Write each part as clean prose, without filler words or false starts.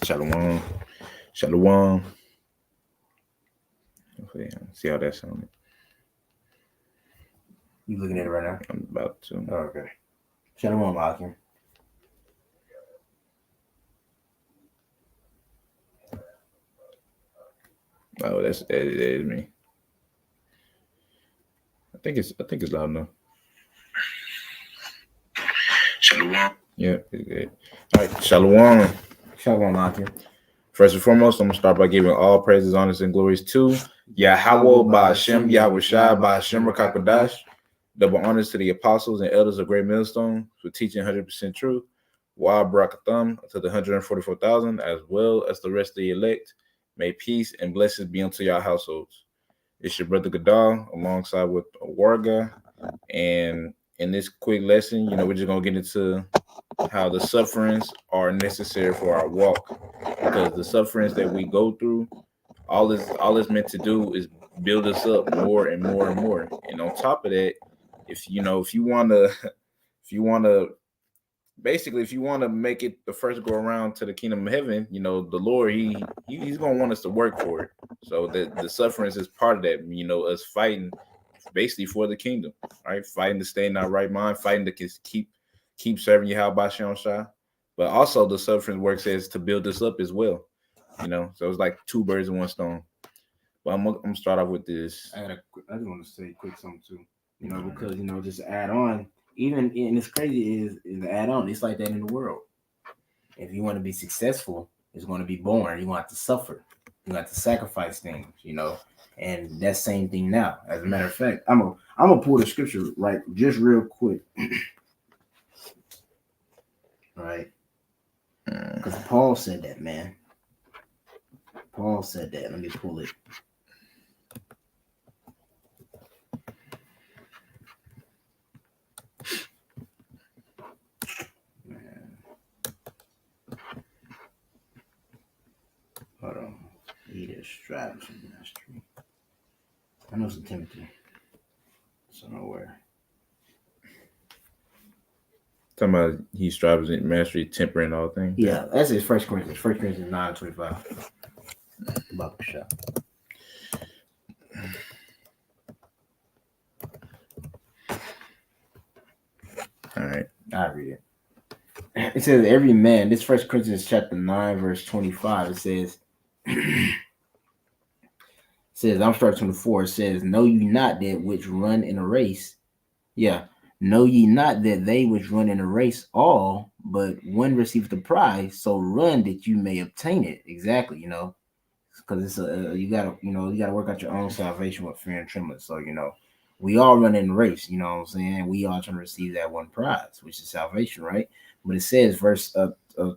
Shalom. Shalom. Okay, see how that sounded. You looking at it right now? I'm about to. Oh, okay. Shalom, Akim. Oh, that is me. I think it's loud enough. Shalom. Yeah, it's good. All right, shalom. Shalom, Akim. First and foremost, I'm gonna start by giving all praises, honors, and glories to Yahweh, Ba'Hashem, Yahweh Shai, Ba'Hashem, Rakakadash. Double honors to the apostles and elders of Great Millstone for teaching 100% truth. Wa Barakatham to the 144,000, as well as the rest of the elect. May peace and blessings be unto your households. It's your brother Gadal alongside with Warga. And in this quick lesson, we're just gonna get into how the sufferings are necessary for our walk, because the sufferings that we go through, all it's meant to do is build us up more and more and more. And on top of that, if you want to if you want to basically, if you want to make it the first go around to the kingdom of heaven, the Lord, he's gonna want us to work for it. So the sufferings is part of that. Us fighting basically for the kingdom, right? Fighting to stay in our right mind, fighting to keep serving Yahweh Shem Shah. But also the suffering works as to build us up as well. So it's like two birds in one stone. But I'm gonna start off with this. I just want to say quick something too. Because just add on. Even and it's crazy is the add on. It's like that in the world. If you want to be successful, it's going to be boring. You want to suffer. You have to sacrifice things. And that same thing now. As a matter of fact, I'm gonna pull the scripture right just real quick. Right? Because Paul said that, man. Paul said that. Let me pull it. Hold on. He that strives in mastery. I know some Timothy. So nowhere. Talking about he strives in mastery, temper, and all things. Yeah, that's his 1 Corinthians. 1 Corinthians 9:25. About the shot. All right. I read it. It says every man, this 1 Corinthians chapter 9, verse 25, it says, I'm starting 24, it says, know ye not that which run in a race? Yeah. Know ye not that they which run in a race all, but one receiveth the prize, so run that you may obtain it. Exactly, because it's you gotta work out your own salvation with fear and trembling. So we all run in a race. You know what I'm saying? We all trying to receive that one prize, which is salvation, right? But it says, verse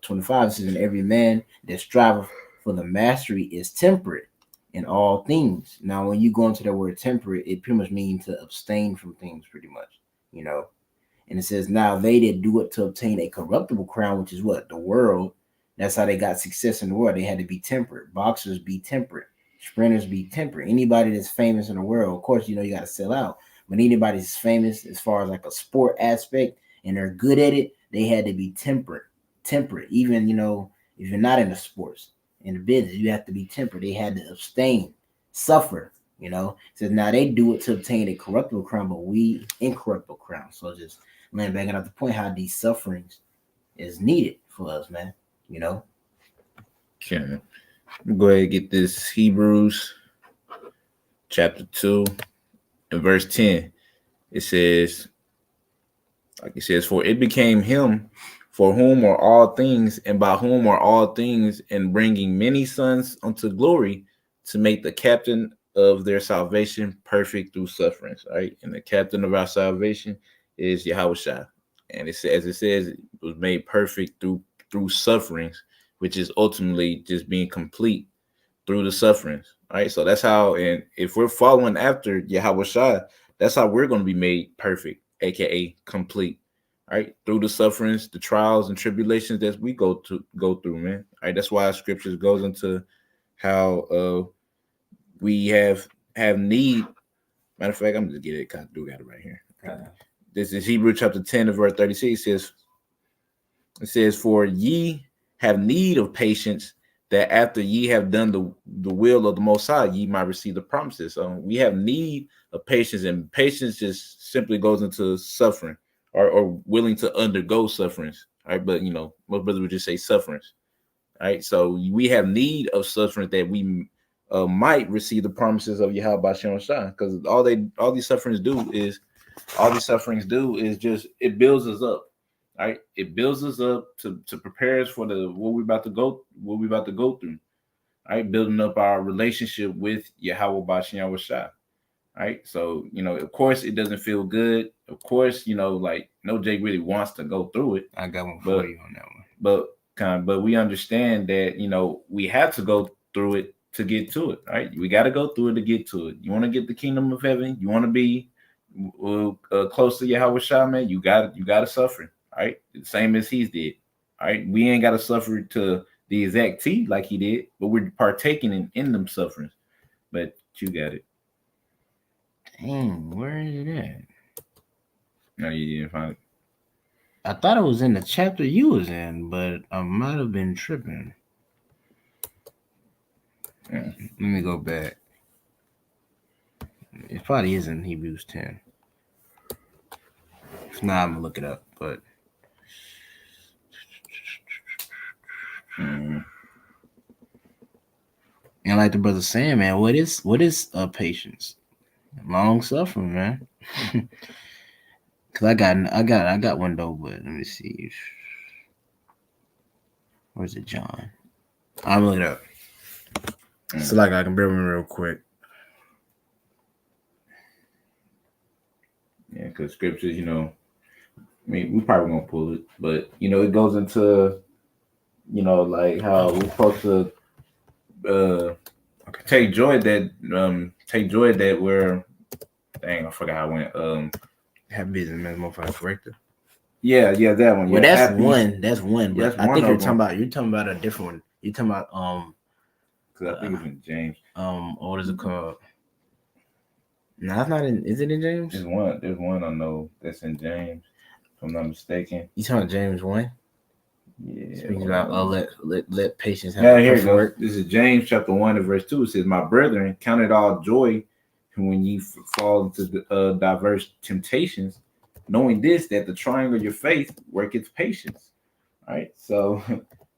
25, it says, and every man that striveth for the mastery is temperate in all things. Now, when you go into the word temperate, it pretty much means to abstain from things, pretty much, And it says, now they that do it to obtain a corruptible crown, which is what? The world. That's how they got success in the world. They had to be temperate. Boxers be temperate. Sprinters be temperate. Anybody that's famous in the world, of course, you got to sell out. But anybody that's famous as far as like a sport aspect and they're good at it, they had to be temperate. Temperate. Even, if you're not in the sports, in the business, you have to be temperate. They had to abstain, suffer, It says now they do it to obtain a corruptible crown, but we incorruptible crown. So just banging out the point how these sufferings is needed for us, man. Okay. Go ahead and get this Hebrews chapter 2 and verse 10. It says, for it became him for whom are all things, and by whom are all things, and bringing many sons unto glory, to make the captain of their salvation perfect through sufferings. Right? And the captain of our salvation is Yahweh Shai. And it says, it was made perfect through sufferings, which is ultimately just being complete through the sufferings. Right? So that's how, and if we're following after Yahweh Shai, that's how we're going to be made perfect, aka complete. Right? Through the sufferings, the trials and tribulations that we go through, man. Right? That's why scriptures goes into how we have need. Matter of fact, I'm just get it. I do got it right here. This is Hebrew chapter 10 verse 36. It says, for ye have need of patience, that after ye have done the will of the Most High, ye might receive the promises. We have need of patience, and patience just simply goes into suffering or willing to undergo sufferings. Right, but most brothers would just say sufferings. Right, so we have need of suffering that we might receive the promises of Yahweh Bashem Shah, because all these sufferings do is just it builds us up. Right, it builds us up to prepare us for what we're about to go through. Right, building up our relationship with Yahweh Bashem Shah. Right, so of course it doesn't feel good. Of course, like no Jake really wants to go through it. I got one for you on that one. But we understand that we have to go through it to get to it. Right, we got to go through it to get to it. You want to get the kingdom of heaven. You want to be close to Yahweh Shah, man. You got to suffer. Right, the same as he did. All right, we ain't got to suffer to the exact T like he did, but we're partaking in them sufferings. But you got it. Dang, where is it at? No, you didn't find it. I thought it was in the chapter you was in, but I might have been tripping. Yeah. Let me go back. It probably is in Hebrews 10. If not, I'm gonna look it up. But and like the brother saying, man, what is patience? Long suffering, man. Cause I got one though, but let me see. Where's it, John? I'm looking it up. So like I can bear with me real quick. Yeah, because scriptures, we probably won't pull it, but it goes into, like how we're supposed to take joy that we're. Dang, I forgot how it went. Have business, man, motherfucker, corrector. Yeah, that one. Well, yeah, that's one. That's one. But that's I one think of you're them. talking about a different one. You're talking about Because I think it's in James. what is it called? No, it's not in. Is it in James? There's one I know that's in James, if I'm not mistaken. You talking about James 1? Yeah. Speaking about let patience have Yeah, here it goes. work. This is James chapter 1 and verse 2. It says, "My brethren, count it all joy when ye fall into diverse temptations, knowing this, that the trying of your faith worketh patience." All right, so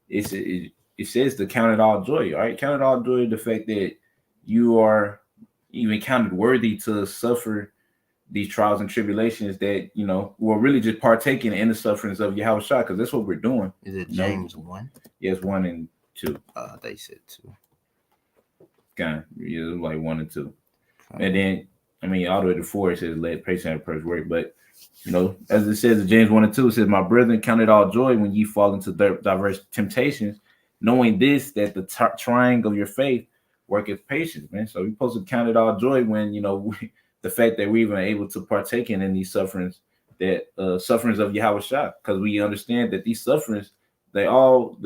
it says to count it all joy. All right, count it all joy, the fact that you are even counted worthy to suffer these trials and tribulations that we're really just partaking in the sufferings of Yahweh Shah, because that's what we're doing. Is it James 1? Yes, 1 and 2. They said 2. Kind of, like 1 and 2. And then all the way to 4 it says let patience have first work. But as it says in James 1 and 2, it says, "My brethren, count it all joy when ye fall into diverse temptations, knowing this, that the trying of your faith worketh patience." Man, so we're supposed to count it all joy when the fact that we're even able to partake in these sufferings, that sufferings of Yahweh Shah, because we understand that these sufferings, they're all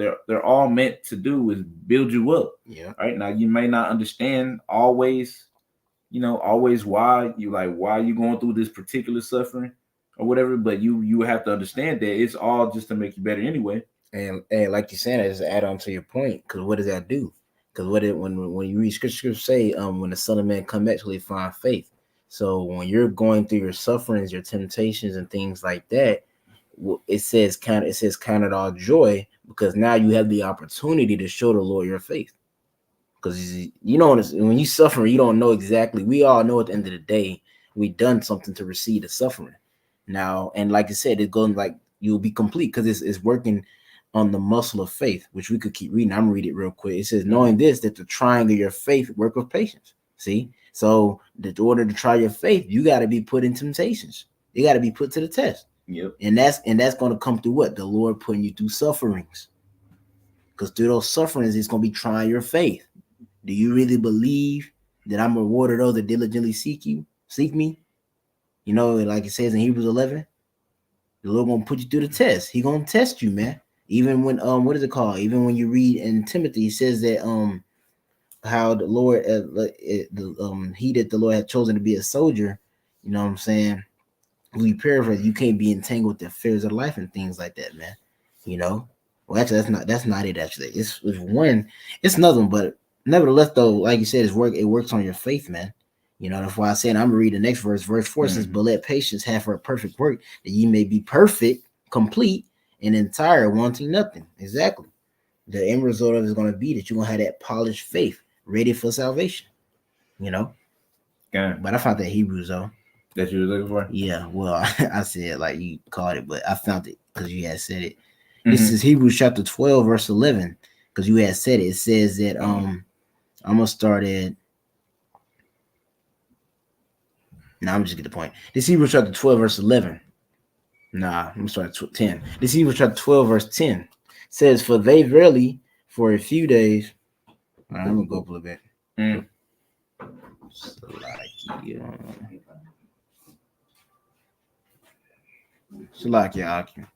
meant to do is build you up. Yeah. Right, now you may not understand always why you going through this particular suffering or whatever, but you have to understand that it's all just to make you better anyway. And like you said, just add on to your point, because what does that do? Because when you read scripture say, when the Son of Man come back, will he find faith? So when you're going through your sufferings, your temptations, and things like that, it says count it all joy, because now you have the opportunity to show the Lord your faith. Because when you suffer, you don't know exactly. We all know at the end of the day, we done something to receive the suffering. Now, and like I said, it's going like you'll be complete because it's working on the muscle of faith, which we could keep reading. I'm gonna read it real quick. It says, "Knowing this, that the trying of your faith work with patience." See, so in order to try your faith, you got to be put in temptations. You got to be put to the test. Yep. And that's going to come through what? The Lord putting you through sufferings. Because through those sufferings, it's going to be trying your faith. Do you really believe that I'm a rewarder those that diligently seek me? Like it says in Hebrews 11, the Lord gonna put you through the test. He gonna test you, man. Even when what is it called? Even when you read in Timothy, it says that how the Lord he that the Lord had chosen to be a soldier, you know what I'm saying? We paraphrase, you can't be entangled with the affairs of life and things like that, man. Well, actually, that's not it. Actually, it's one. It's nothing, but nevertheless, though, like you said, it works on your faith, man. You know, that's why I said I'm gonna read the next verse. Verse 4 says, "But let patience have her perfect work, that ye may be perfect, complete, and entire, wanting nothing." Exactly. The end result of it is gonna be that you're gonna have that polished faith, ready for salvation. You know. Yeah. But I found that Hebrews though. That you were looking for? Yeah. Well, I said like you called it, but I found it because you had said it. This is Hebrews chapter 12, verse 11. Because you had said it. It says that I'm gonna start at. Nah, I'm just get the point. This Hebrews chapter 12, verse 11. Nah, I'm gonna start at 10. This Hebrews chapter 12, verse 10 says, "For they verily for a few days." All right, I'm gonna go up a little bit. Salakia.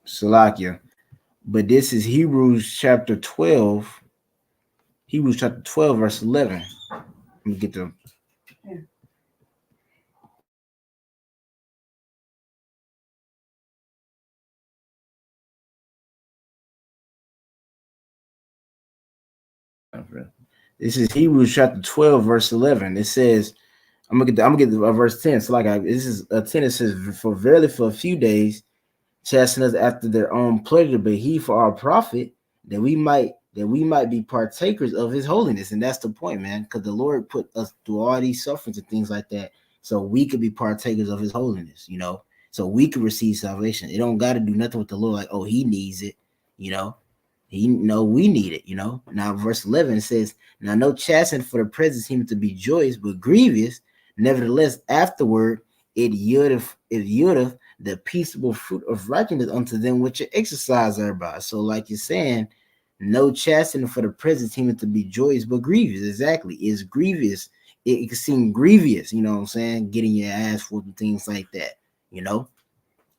Salakia. But this is Hebrews chapter 12. Hebrews chapter 12, verse 11. Let me get the. This is Hebrews chapter 12, verse 11. It says, I'm gonna get the verse 10. So this is a 10. It says, "For verily for a few days chasten us after their own pleasure, but he for our profit, that we might be partakers of his holiness." And that's the point, man, because the Lord put us through all these sufferings and things like that, so we could be partakers of his holiness, you know, so we could receive salvation. It don't got to do nothing with the Lord, like, oh, he needs it, you know. We need it, you know. Now, verse 11 says, "Now no chastening for the present seemeth to be joyous, but grievous. Nevertheless, afterward it yieldeth the peaceable fruit of righteousness unto them which are exercised thereby." So, like you're saying, no chastening for the present seemeth to be joyous, but grievous. Exactly, it's grievous. It can seem grievous, you know what I'm saying? Getting your ass whooped and things like that, you know.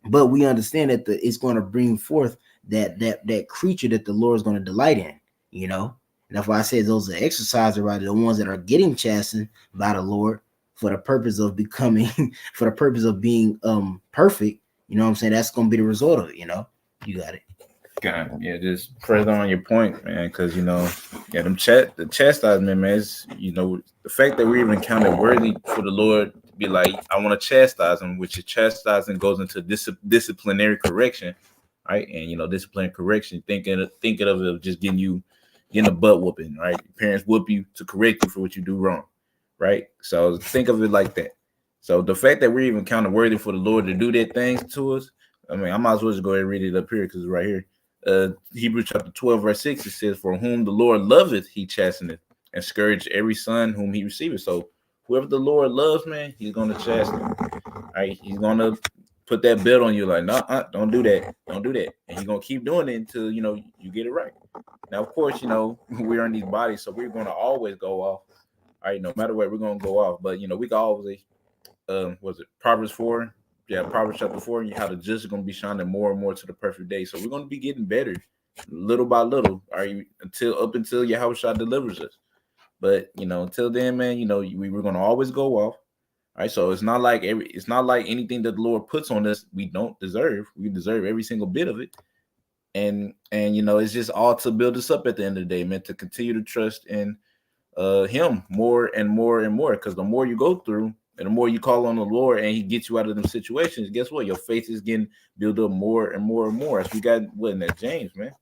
But we understand that it's going to bring forth that creature that the Lord is going to delight in, you know. And that's why I say those are exercises, right? The ones that are getting chastened by the Lord for the purpose of becoming, for the purpose of being perfect. You know what I'm saying? That's going to be the result of it. You know, you got it. God, yeah, just further on your point, man, because the chastisement, man, is, the fact that we're even counted worthy for the Lord to be like, I want to chastise him, which is chastising goes into disciplinary correction, right? And disciplinary correction, thinking of it of just getting a butt whooping, right? Your parents whoop you to correct you for what you do wrong, right? So think of it like that. So the fact that we're even counted worthy for the Lord to do that things to us, I mean, I might as well just go ahead and read it up here because it's right here. Hebrews chapter 12, verse 6, it says, "For whom the Lord loveth, he chasteneth, and scourge every son whom he receiveth." So whoever the Lord loves, man, he's going to chasten. Right? He's going to put that belt on you like, no, don't do that. Don't do that. And he's going to keep doing it until, you get it right. Now, of course, we're in these bodies, so we're going to always go off. All right, no matter what, we're going to go off. But, we can always, was it Proverbs 4? Yeah, Proverbs chapter 4, how the just is going to be shining more and more to the perfect day. So we're going to be getting better little by little, all right, until Yahushua delivers us. But until then, man, we're going to always go off. All right, so it's not like anything that the Lord puts on us we don't deserve. We deserve every single bit of it. And it's just all to build us up at the end of the day, man, to continue to trust in him more and more and more. Because the more you go through, and the more you call on the Lord and he gets you out of them situations, guess what? Your faith is getting built up more and more and more. As we got in that James, man.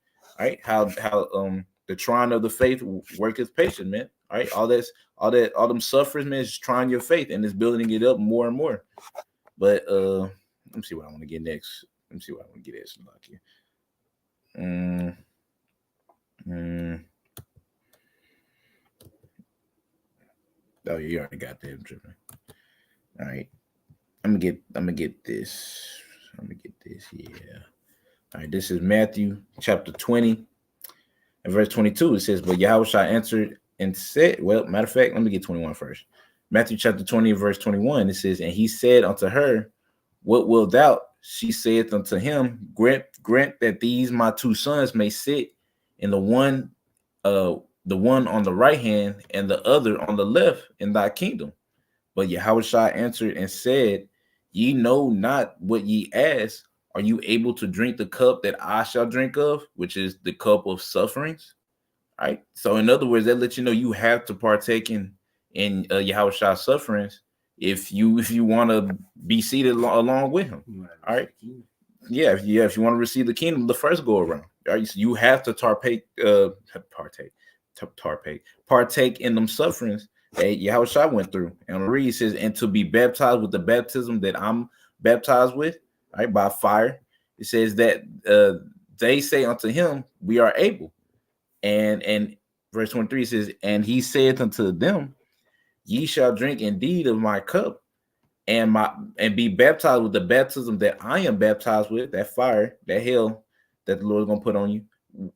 All right. How the trying of the faith worketh patience, man. All right. All them sufferings, man, is trying your faith and it's building it up more and more. But let me see what I want to get next. Let me see what I want to get at here. Oh, you already got that. I'm tripping. All right. I'm gonna get this. Yeah. All right. This is Matthew chapter 20 and verse 22. It says, "But Yahushua answered and said," well, matter of fact, let me get 21 first. Matthew chapter 20, verse 21. It says, "And he said unto her, What wilt thou? She saith unto him, Grant that these my two sons may sit in the one the one on the right hand and the other on the left in thy kingdom. But Yahushua answered and said, Ye know not what ye ask. Are you able to drink the cup that I shall drink of, which is the cup of sufferings? All right. So in other words, that lets you know you have to partake in Yahushua's sufferings if you want to be seated along with him. All right. Yeah, if you want to receive the kingdom the first go around, right? So you have to partake in them sufferings that Yahushua went through. And read, it says, and to be baptized with the baptism that I'm baptized with, right, by fire. It says that they say unto him, we are able. And verse 23 says, and he saith unto them, ye shall drink indeed of my cup and be baptized with the baptism that I am baptized with, that fire, that hell that the Lord is gonna put on you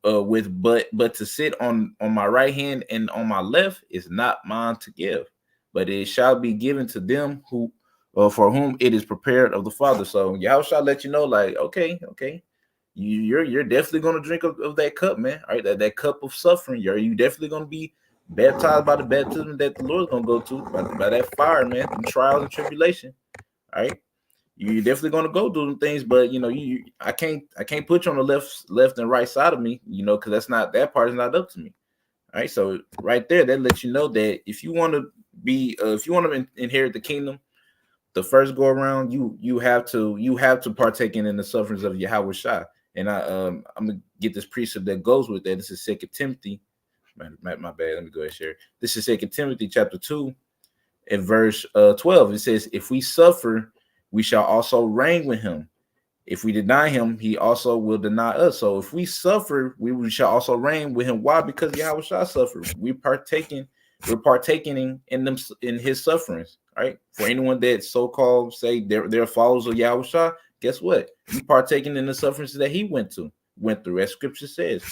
with, but to sit on my right hand and on my left is not mine to give, but it shall be given to them who for whom it is prepared of the Father. So Yahweh shall let you know, like, okay, you're definitely gonna drink of that cup, man. All right, that cup of suffering. You definitely gonna be baptized by the baptism that the Lord's gonna go to by that fire, man, and trials and tribulation. All right, you're definitely gonna go do them things, but you know, I can't put you on the left and right side of me, you know, because that part is not up to me. All right, so right there, that lets you know that if you want to inherit the kingdom, the first go around, you have to partake in the sufferings of Yahweh Shai. And I'm gonna get this precept that goes with that. This is 2 Timothy. My bad. Let me go ahead and share. This is 2 Timothy chapter 2 and verse 12. It says, if we suffer, we shall also reign with him. If we deny him, he also will deny us. So if we suffer, we shall also reign with him. Why? Because Yahweh shall suffer. We're partaking in his sufferings. Right? For anyone that so-called say they're followers of Yahweh Shah, guess what? You partaking in the sufferings that he went through, as scripture says.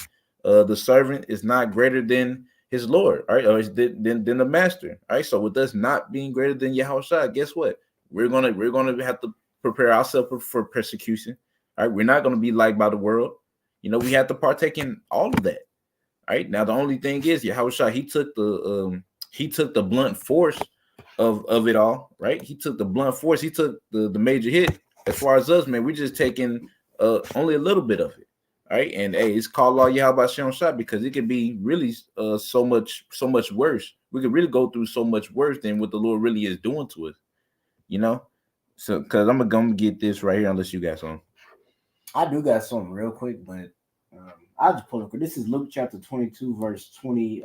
The servant is not greater than his Lord, all right, or than the master. All right. So with us not being greater than Yahweh Shah, guess what? We're gonna have to prepare ourselves for persecution. All right, we're not gonna be liked by the world. You know, we have to partake in all of that. All right. Now the only thing is, Yahweh Shah, he took the blunt force of it all, right? He took the blunt force. He took the major hit. As far as us, man, we're just taking only a little bit of it. All right. And hey, it's called Law Yahweh Shem Shah because it could be really so much worse. We could really go through so much worse than what the Lord really is doing to us, you know? So because I'm gonna get this right here, unless you got something. I do got something real quick, but I'll just pull it. This is Luke chapter 22, verse 20.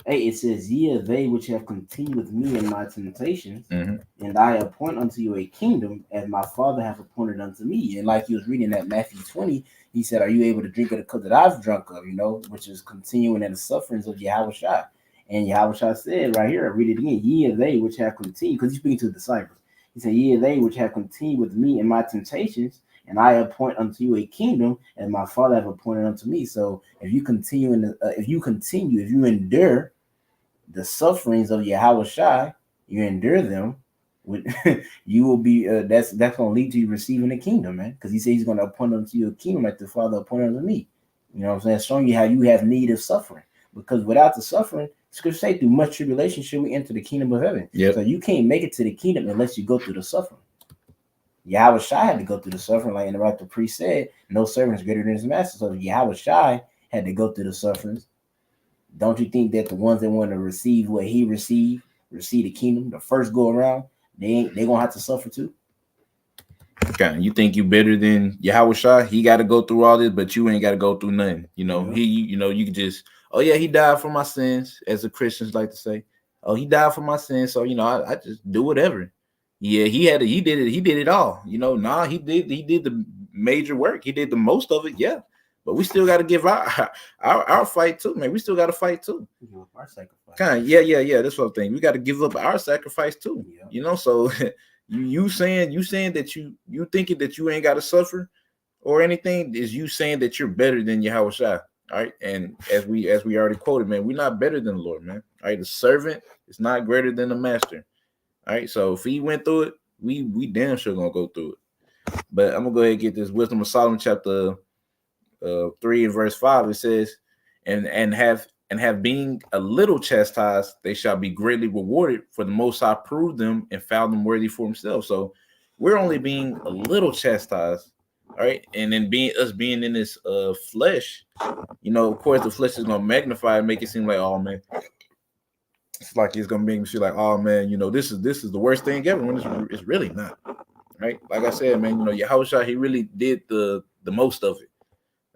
It says, ye are they which have continued with me in my temptations, and I appoint unto you a kingdom as my Father hath appointed unto me. And like he was reading that Matthew 20, he said, are you able to drink of the cup that I've drunk of, you know, which is continuing in the sufferings of Yahweh Shai. And Yahweh Shai said right here, I read it again, ye are they which have continued, because he's speaking to the disciples. He said, ye are they which have continued with me in my temptations, and I appoint unto you a kingdom, as my Father have appointed unto me. So if you endure the sufferings of Yahweh Shai, you endure them, you will be. That's going to lead to you receiving the kingdom, man. Because he says he's going to appoint unto you a kingdom, like the Father appointed unto me. You know what I'm saying? Showing you how you have need of suffering. Because without the suffering, Scripture say, through much tribulation shall we enter the kingdom of heaven. Yep. So you can't make it to the kingdom unless you go through the suffering. Yahweh Shai had to go through the suffering, like in the right the priest said, no servant is greater than his master. So Yahweh Shai had to go through the sufferings. Don't you think that the ones that want to receive what he receive the kingdom, the first go around, they gonna have to suffer too? Okay, you think you better than Yahweh Shai? He got to go through all this, but you ain't got to go through nothing. You know, you can just, oh yeah, he died for my sins, as the Christians like to say. Oh, he died for my sins, so I just do whatever. Yeah, he did it all. He did the major work. He did the most of it. Yeah, but we still got to give our fight too, man. We still got to fight too. Our sacrifice. Yeah. That's what I'm thinking. We got to give up our sacrifice too. Yeah. So you saying that you thinking that you ain't got to suffer or anything is you saying that you're better than Yahweh Shai. All right, and as we already quoted, man, we're not better than the Lord, man. All right, the servant is not greater than the master. All right, so if he went through it, we damn sure gonna go through it. But I'm gonna go ahead and get this Wisdom of Solomon chapter 3 and verse 5. It says, and have being a little chastised, they shall be greatly rewarded. For the Most High proved them and found them worthy for Himself. So we're only being a little chastised, all right? And then being in this flesh, of course, the flesh is gonna magnify and make it seem like, oh man, it's like it's gonna make me feel like, oh man, this is the worst thing ever, when it's really not, right? Like I said, man, Yahushua, he really did the most of it,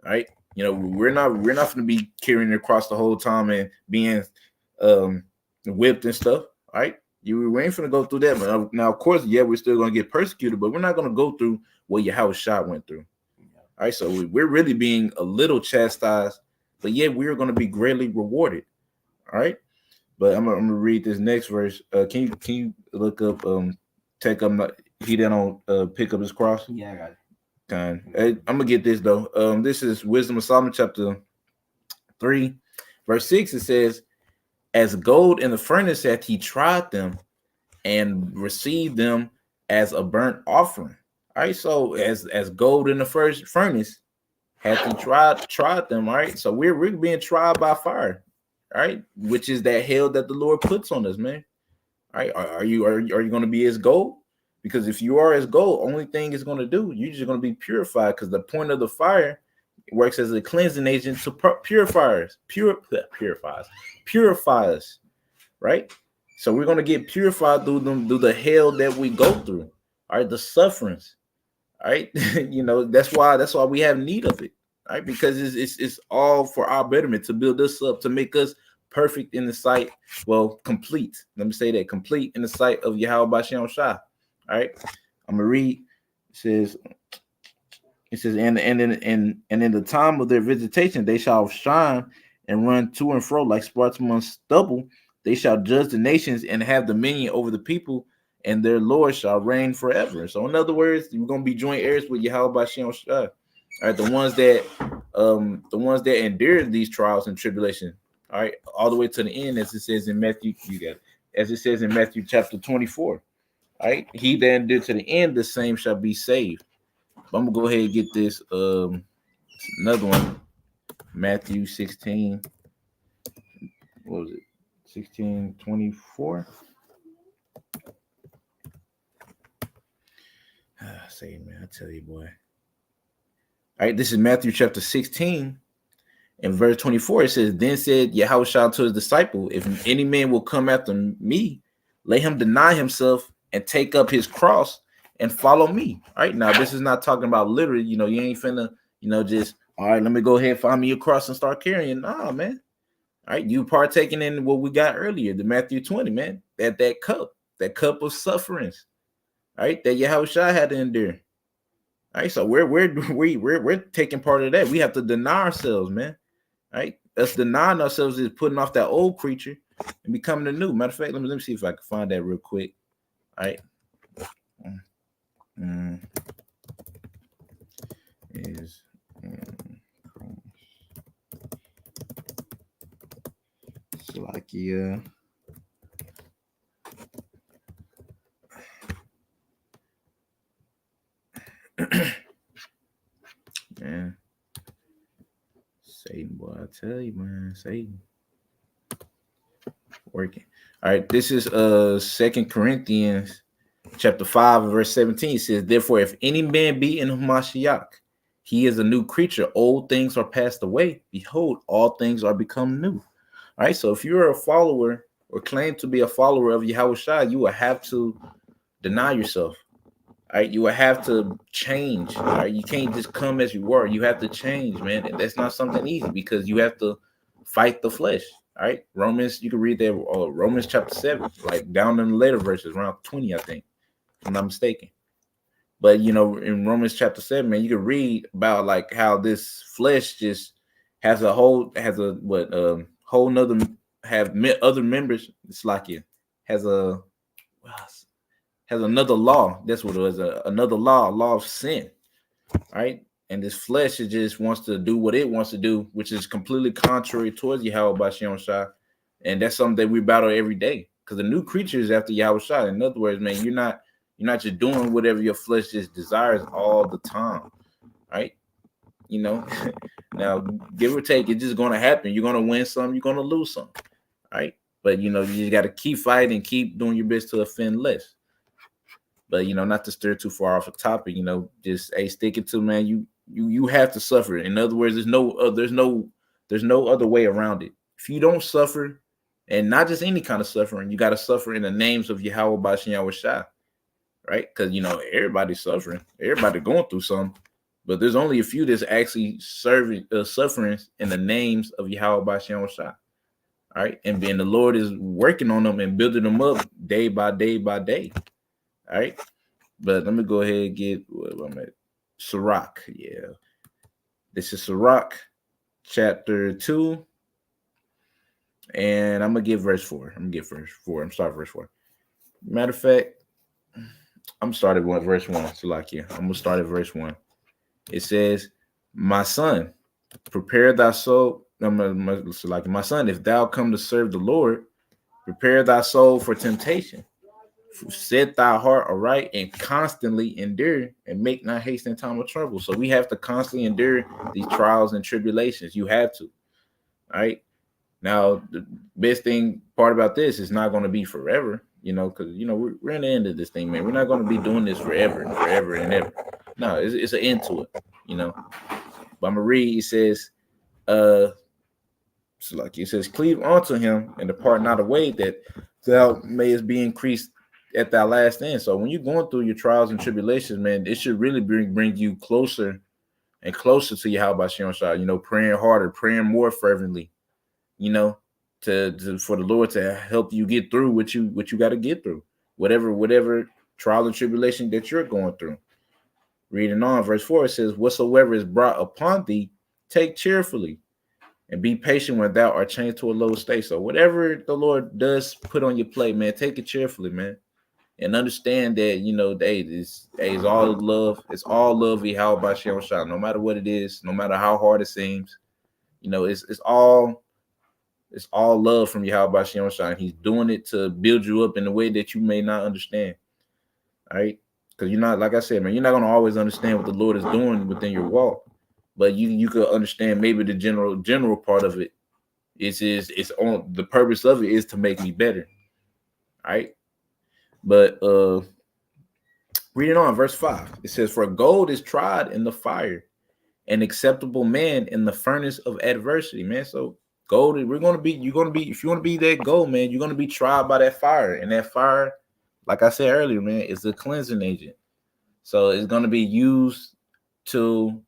right? We're not going to be carrying it across the whole time and being whipped and stuff, right? We ain't going to go through that. But now, of course, yeah, we're still going to get persecuted, but we're not going to go through what Yahushua went through. All right, so we're really being a little chastised, but yet we're going to be greatly rewarded. All right, but I'm gonna read this next verse. Can you look up take up he that don't pick up his cross? Yeah, I got it. I'm gonna get this though. This is Wisdom of Solomon, chapter 3, verse 6. It says, "As gold in the furnace hath he tried them, and received them as a burnt offering." All right, so as gold in the first furnace hath he tried them. All right, so we're being tried by fire, all right, which is that hell that the Lord puts on us, man. All right, are you going to be as gold? Because if you are as gold, only thing it's going to do, you're just going to be purified, because the point of the fire works as a cleansing agent to purify us, right? So we're going to get purified through the hell that we go through, all right, the sufferings, all right. That's why we have need of it, all right, because it's all for our betterment, to build us up, to make us perfect in the sight, complete. Let me say that, complete in the sight of Yahweh Bashem Shah. All right, I'm gonna read. It says, and in the time of their visitation, they shall shine and run to and fro like sparks amongst stubble. They shall judge the nations and have dominion over the people, and their Lord shall reign forever. So, in other words, we're gonna be joint heirs with Yahweh Bashem Shah. All right, the ones that endured these trials and tribulation. All right, all the way to the end, as it says in Matthew. As it says in Matthew chapter 24. All right, he that endured to the end, the same shall be saved. I'm gonna go ahead and get this another one. Matthew 16. What was it? 16:24. Say, man, I tell you, boy. All right, this is Matthew chapter 16. In verse 24, it says, "Then said Yahushua to his disciple, if any man will come after me, let him deny himself and take up his cross and follow me." All right, now this is not talking about literally, you ain't finna, just, all right, let me go ahead and find me a cross and start carrying. Nah, man. All right, you partaking in what we got earlier, the Matthew 20, man. That cup of sufferings, all right, that Yahushua had to endure. All right, so we're taking part of that. We have to deny ourselves, man. All right, us denying ourselves is putting off that old creature and becoming the new. Matter of fact, let me see if I can find that real quick. All right. Is Slovakia. Man, Satan, boy, I tell you, man, Satan working. All right, this is 2 Corinthians chapter 5 verse 17. It says, "Therefore, if any man be in Mashiach, he is a new creature. Old things are passed away. Behold, all things are become new." All right, so if you're a follower or claim to be a follower of Yahushua, you will have to deny yourself. All right, you will have to change. All right, you can't just come as you were. You have to change, man. And that's not something easy, because you have to fight the flesh. All right, Romans, you can read that, Romans chapter 7, like down in the later verses, around 20, I think, if I'm not mistaken. But in Romans chapter 7, man, you can read about like how this flesh just has whole nother, have other members. It's like it has another law. That's what it was, another law of sin. All right, and this flesh, it just wants to do what it wants to do, which is completely contrary towards Yahweh Bashem Shah. And that's something that we battle every day, because the new creature is after Yahweh Shah. In other words, man, you're not just doing whatever your flesh just desires all the time, right? Now, give or take, it's just gonna happen. You're gonna win some, you're gonna lose some. All right. But you just gotta keep fighting, keep doing your best to offend less. But not to steer too far off the topic, just stick it to, man. You have to suffer. In other words, there's no other way around it. If you don't suffer, and not just any kind of suffering, you got to suffer in the names of Yahweh Bashem Yahweh Shai, right? Because everybody's suffering, everybody going through something, but there's only a few that's actually suffering in the names of Yahweh Bashem Yahweh Shai. All right, and then the Lord is working on them and building them up day by day by day. All right, but let me go ahead and get what I'm at. Sirach, yeah. This is Sirach, chapter 2, and I'm gonna get verse 4. I'm starting verse 4. Matter of fact, I'm starting with verse 1. Salakia. I'm gonna start at verse 1. It says, "My son, prepare thy soul." Salakia, my son, if thou come to serve the Lord, prepare thy soul for temptation. Set thy heart aright and constantly endure, and make not haste in time of trouble. So we have to constantly endure these trials and tribulations. You have to. All right. Now, the best thing part about this is not going to be forever, because we're in the end of this thing, man. We're not going to be doing this forever and forever and ever. No, it's an end to it, But I'm gonna read. It says, it says, "Cleave unto him and depart not away, that thou mayest be increased at thy last end." So when you're going through your trials and tribulations, man, it should really bring you closer and closer to Yahweh Bashem Shai, praying harder, praying more fervently, to for the Lord to help you get through what you got to get through, whatever trial and tribulation that you're going through. Reading on, verse 4, it says, "Whatsoever is brought upon thee, take cheerfully, and be patient when thou art changed to a low state." So whatever the Lord does put on your plate, man, take it cheerfully, man. And understand that, it's all love. It's all love, Yahweh Bashem Shai. No matter what it is, no matter how hard it seems, it's all love from Yahweh Bashem Shai. He's doing it to build you up in a way that you may not understand. All right, because you're not, like I said, man, you're not gonna always understand what the Lord is doing within your walk, but you could understand maybe the general part of it. It's on the purpose of it is to make me better. All right. But reading on, verse 5, it says, "For gold is tried in the fire, an acceptable man in the furnace of adversity." Man, so gold, you're gonna be, if you want to be that gold, man, you're gonna be tried by that fire. And that fire, like I said earlier, man, is a cleansing agent. So it's gonna be used to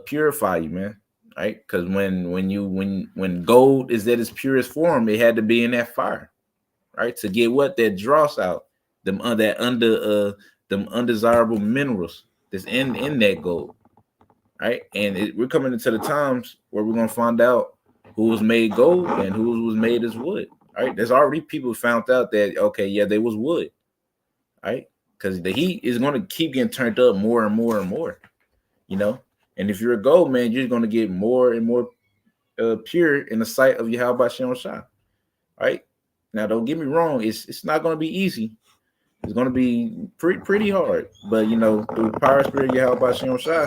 purify you, man. Right? Because when gold is at its purest form, it had to be in that fire. Right, to get what that dross out them undesirable minerals that's in that gold, right? And we're coming into the times where we're gonna find out who was made gold and who was made as wood. Right, there's already people found out that they was wood, right? Because the heat is gonna keep getting turned up more and more and more, And if you're a gold, man, you're gonna get more and more pure in the sight of Yahweh Bashem Shai, right? Now, don't get me wrong; it's not going to be easy. It's going to be pretty hard. But through the power of Spirit Yahweh Bashem Shai,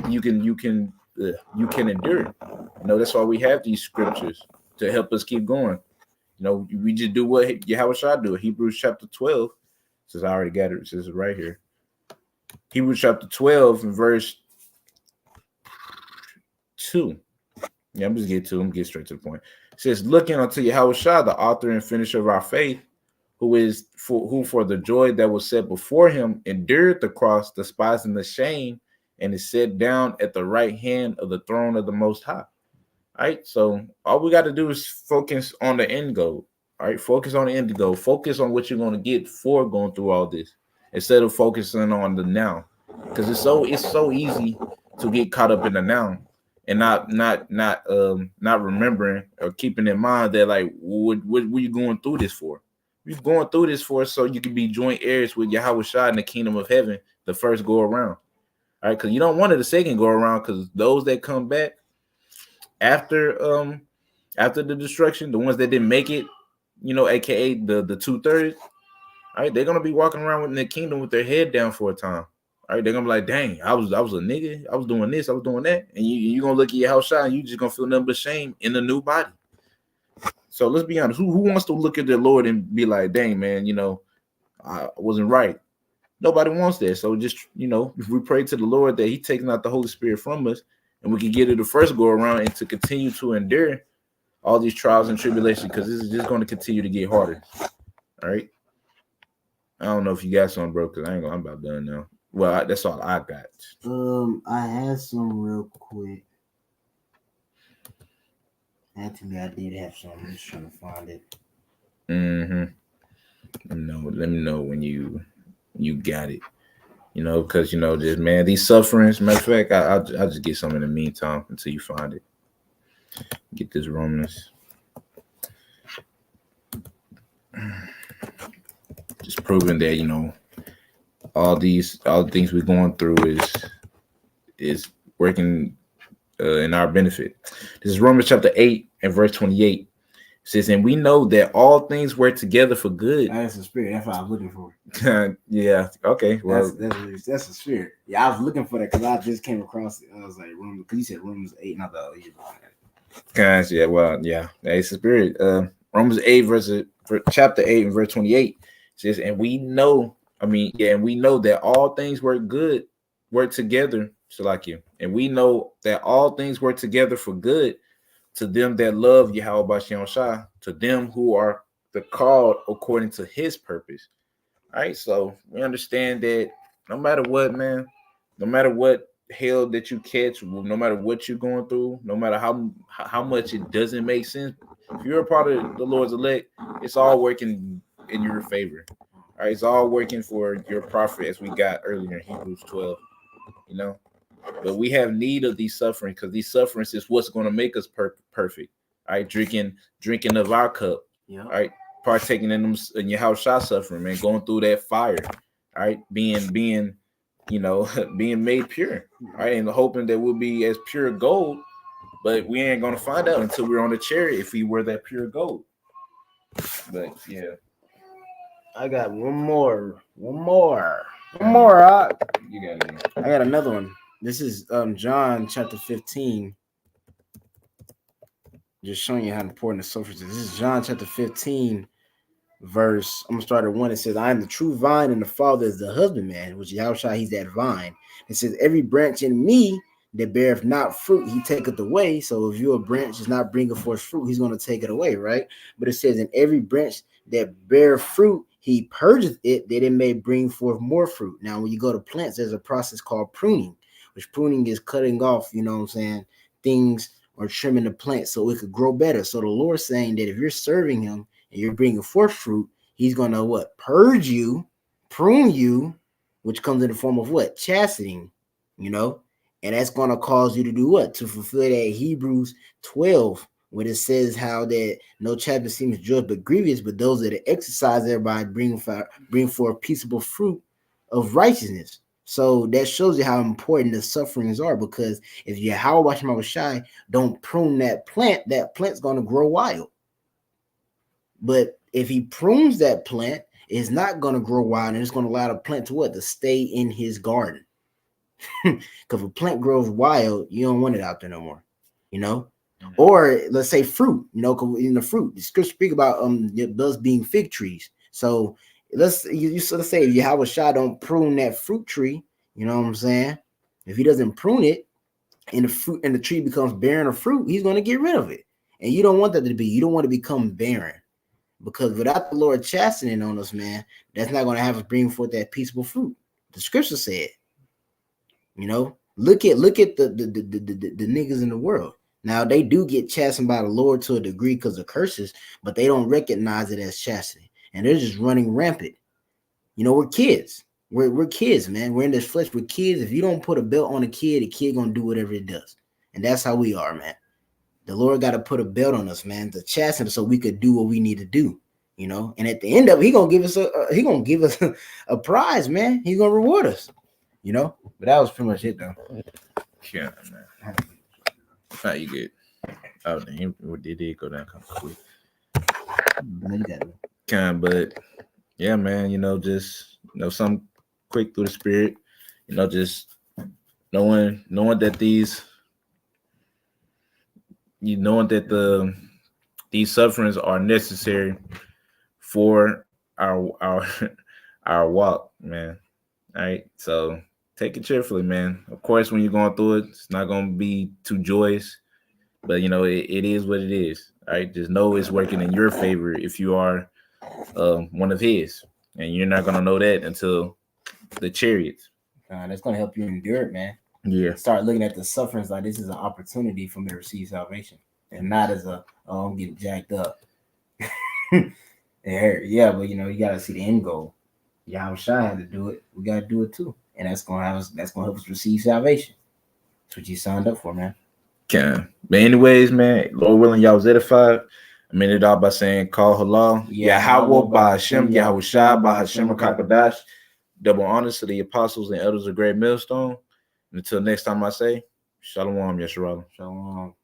you can endure. That's why we have these scriptures to help us keep going. We just do what Yahweh Shai do. Hebrews chapter 12. Since I already got it, it says right here. Hebrews chapter 12 and verse 2. Yeah, I'm just get straight to the point. It says, "Looking unto Yahweh Shai, the author and finisher of our faith, who for the joy that was set before him endured the cross, despising the shame, and is set down at the right hand of the throne of the Most High." All right, so all we got to do is focus on the end goal. All right, focus on the end goal. Focus on what you're going to get for going through all this, instead of focusing on the now, because it's so easy to get caught up in the now. And not remembering or keeping in mind that, like, what were you going through this for? You're going through this for so you can be joint heirs with Yahweh Shai in the kingdom of heaven the first go around. All right, because you don't want it the second go around, because those that come back after the destruction, the ones that didn't make it, aka the 2/3, all right, they're gonna be walking around in the kingdom with their head down for a time. Right? They're gonna be like, dang, I was a nigga, I was doing this, I was doing that, and you gonna look at your house shot and you just gonna feel nothing but shame in the new body. So let's be honest. Who wants to look at the Lord and be like, dang, man, I wasn't right. Nobody wants that. So just, if we pray to the Lord that He taking out the Holy Spirit from us and we can get it the first go around and to continue to endure all these trials and tribulations, because this is just going to continue to get harder. All right. I don't know if you got something, bro, because I'm about done now. Well, that's all I got. I had some real quick. Actually, I did have some. I'm just trying to find it. Let me know when you got it. Because just man, these sufferings. Matter of fact, I'll just get some in the meantime until you find it. Get this Romans. Just proving that all the things we're going through is working in our benefit. This is Romans chapter 8 and verse 28. It says, and we know that all things work together for good. That's a spirit. That's what I was looking for. Yeah. Okay. Well, that's a spirit. Yeah, I was looking for that because I just came across it. I was like, because you said Romans 8, and I thought, yeah. Well, yeah. It's a spirit. Romans 8 chapter 8 and verse 28 says, and we know. and we know that all things work together. So like you, and we know that all things work together for good to them that love Yahweh Bashem Shai, to them who are the called according to His purpose. All right, so we understand that no matter what, man, no matter what hell that you catch, no matter what you're going through, no matter how much it doesn't make sense, if you're a part of the Lord's elect, it's all working in your favor. All right, it's all working for your profit, as we got earlier in Hebrews 12. But we have need of these sufferings, because these sufferings is what's going to make us perfect. All right, drinking of our cup. Yeah. All right, partaking in your house shot suffering, man, going through that fire. All right, being being made pure. All right, and hoping that we'll be as pure gold, but we ain't gonna find out until we're on the chariot if we were that pure gold. But yeah, I got one more. You got it. I got another one. This is John chapter 15. Just showing you how important the suffering is. This is John chapter 15, verse. I'm gonna start at 1. It says, I am the true vine, and the Father is the husbandman, which is Yahushua, He's that vine. It says, every branch in me that beareth not fruit, He taketh away. So if your branch is not bringing forth fruit, He's going to take it away, right? But it says, in every branch that bear fruit, He purgeth it, that it may bring forth more fruit. Now, when you go to plants, there's a process called pruning, which pruning is cutting off, things, or trimming the plant so it could grow better. So the Lord's saying that if you're serving Him and you're bringing forth fruit, He's going to what? Purge you, prune you, which comes in the form of what? Chastening, and that's going to cause you to do what? To fulfill that Hebrews 12, where it says how that no chapter seems joyous but grievous, but those that exercise thereby bring forth peaceable fruit of righteousness. So that shows you how important the sufferings are, because if you Yahweh don't prune that plant's going to grow wild. But if He prunes that plant, it's not going to grow wild, and it's going to allow the plant to what? To stay in His garden. Because if a plant grows wild, you don't want it out there no more, Mm-hmm. Or let's say fruit, in the fruit, the scripture speak about those being fig trees. So let's say if Yahweh don't prune that fruit tree, you know what I'm saying? If He doesn't prune it, and the fruit and the tree becomes barren of fruit, He's going to get rid of it. And you don't want that to be. You don't want to become barren, because without the Lord chastening on us, man, that's not going to have us bring forth that peaceable fruit. The scripture said. Look at the niggas in the world. Now they do get chastened by the Lord to a degree because of curses, but they don't recognize it as chastening, and they're just running rampant. We're kids. We're kids, man. We're in this flesh. We're kids. If you don't put a belt on a kid, the kid gonna do whatever it does, and that's how we are, man. The Lord got to put a belt on us, man, to chasten us so we could do what we need to do. And at the end of it, He gonna give us a prize, man. He's gonna reward us. But that was pretty much it, though. Yeah, man. How you get? Oh, damn. Did it go down kind of quick? But yeah, man. Just something quick through the spirit. just knowing that these sufferings are necessary for our our walk, man. All right, so take it cheerfully, man. Of course, when you're going through it, it's not gonna be too joyous, but it is what it is. All right, just know it's working in your favor if you are one of His, and you're not gonna know that until the chariots. That's gonna help you endure it, man. Yeah, Start looking at the sufferings like this is an opportunity for me to receive salvation, and not as I'm getting jacked up. It hurt, yeah, but you gotta see the end goal. Yahushua had to do it. We gotta do it too, and that's gonna help us receive salvation. That's what you signed up for, man. can. But anyways, man, Lord willing, y'all was edified. I mean it all by saying call halal. Yahweh by Hashem, Yahushua by Hashem Kakadash. Double honors to the apostles and elders of Great Millstone. Until next time I say, Shalom, Yeshua. Shalom.